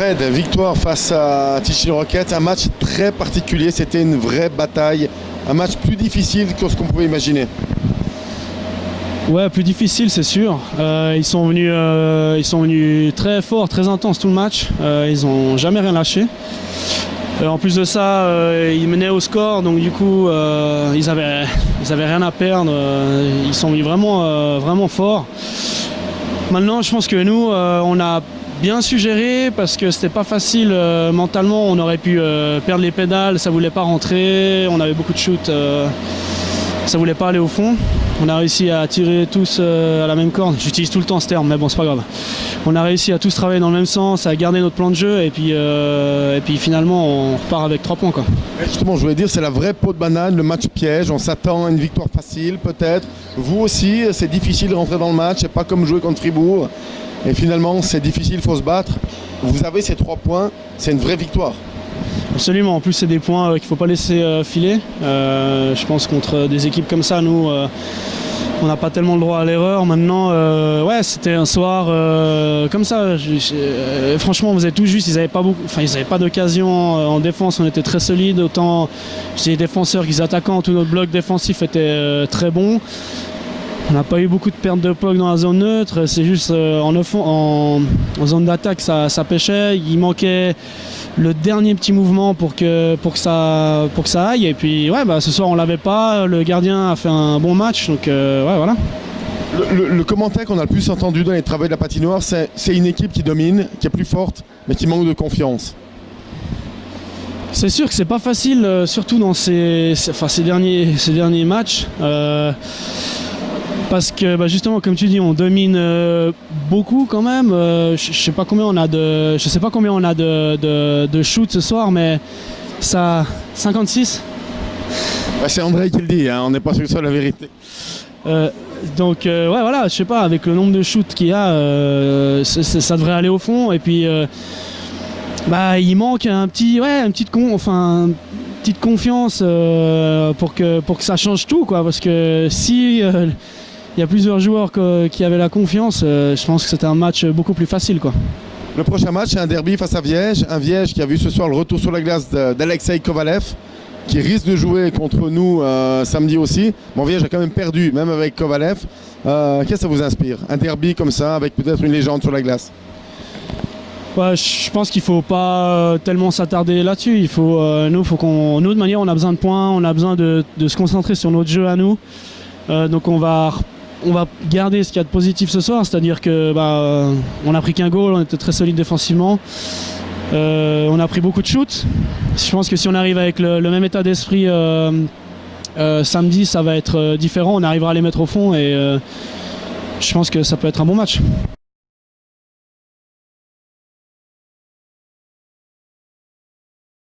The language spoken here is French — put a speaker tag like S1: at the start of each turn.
S1: Fred, victoire face à Tichy Rockets, un match très particulier, c'était une vraie bataille, un match plus difficile que ce qu'on pouvait imaginer.
S2: Ouais, plus difficile, c'est sûr. Ils sont venus très forts, très intenses tout le match. Ils n'ont jamais rien lâché. En plus de ça, ils menaient au score, donc du coup, ils avaient rien à perdre. Ils sont venus vraiment forts. Maintenant, je pense que nous, on a bien suggéré parce que c'était pas facile mentalement. On aurait pu perdre les pédales, ça voulait pas rentrer. On avait beaucoup de shoots, ça voulait pas aller au fond. On a réussi à tirer tous à la même corde. J'utilise tout le temps ce terme, mais bon, c'est pas grave. On a réussi à tous travailler dans le même sens, à garder notre plan de jeu, et puis finalement, on repart avec 3 points, quoi.
S1: Justement, je voulais dire, c'est la vraie peau de banane, le match piège. On s'attend à une victoire facile, peut-être. Vous aussi, c'est difficile de rentrer dans le match. C'est pas comme jouer contre Fribourg. Et finalement, c'est difficile, il faut se battre. Vous avez ces 3 points, c'est une vraie victoire.
S2: Absolument, en plus c'est des points qu'il ne faut pas laisser filer. Je pense contre des équipes comme ça, nous, on n'a pas tellement le droit à l'erreur. Maintenant, ouais, c'était un soir comme ça. Franchement, vous êtes tout juste, ils n'avaient pas d'occasion en défense, on était très solide. Autant les défenseurs qu'ils attaquants, tout notre bloc défensif était très bon. On n'a pas eu beaucoup de pertes de puck dans la zone neutre, c'est juste en zone d'attaque ça pêchait, il manquait le dernier petit mouvement pour que ça aille, et puis ouais, bah, ce soir on l'avait pas, le gardien a fait un bon match, donc ouais, voilà.
S1: Le commentaire qu'on a le plus entendu dans les travaux de la patinoire, c'est une équipe qui domine, qui est plus forte, mais qui manque de confiance.
S2: C'est sûr que c'est pas facile, surtout dans ces derniers matchs. Parce que bah justement, comme tu dis, on domine beaucoup quand même. Je sais pas combien on a de shoot ce soir, mais ça 56.
S1: Bah, c'est André qui le dit, hein, on n'est pas sûr que ce soit la vérité.
S2: Donc ouais, voilà, je sais pas, avec le nombre de shoots qu'il y a, ça devrait aller au fond. Et puis bah il manque une petite confiance pour que ça change tout, quoi. Parce que si il y a plusieurs joueurs qui avaient la confiance, je pense que c'était un match beaucoup plus facile, quoi.
S1: Le prochain match, c'est un derby face à Viège. Un Viège qui a vu ce soir le retour sur la glace d'Alexei Kovalev, qui risque de jouer contre nous samedi aussi. Bon, Viège a quand même perdu, même avec Kovalev. Qu'est-ce que ça vous inspire? Un derby comme ça, avec peut-être une légende sur la glace?
S2: Ouais, je pense qu'il ne faut pas tellement s'attarder là-dessus. Nous, de manière, on a besoin de points, on a besoin de se concentrer sur notre jeu à nous. Donc on va garder ce qu'il y a de positif ce soir, c'est-à-dire que on a pris qu'un goal, on était très solide défensivement. On a pris beaucoup de shoots. Je pense que si on arrive avec le même état d'esprit samedi, ça va être différent. On arrivera à les mettre au fond et je pense que ça peut être un bon match.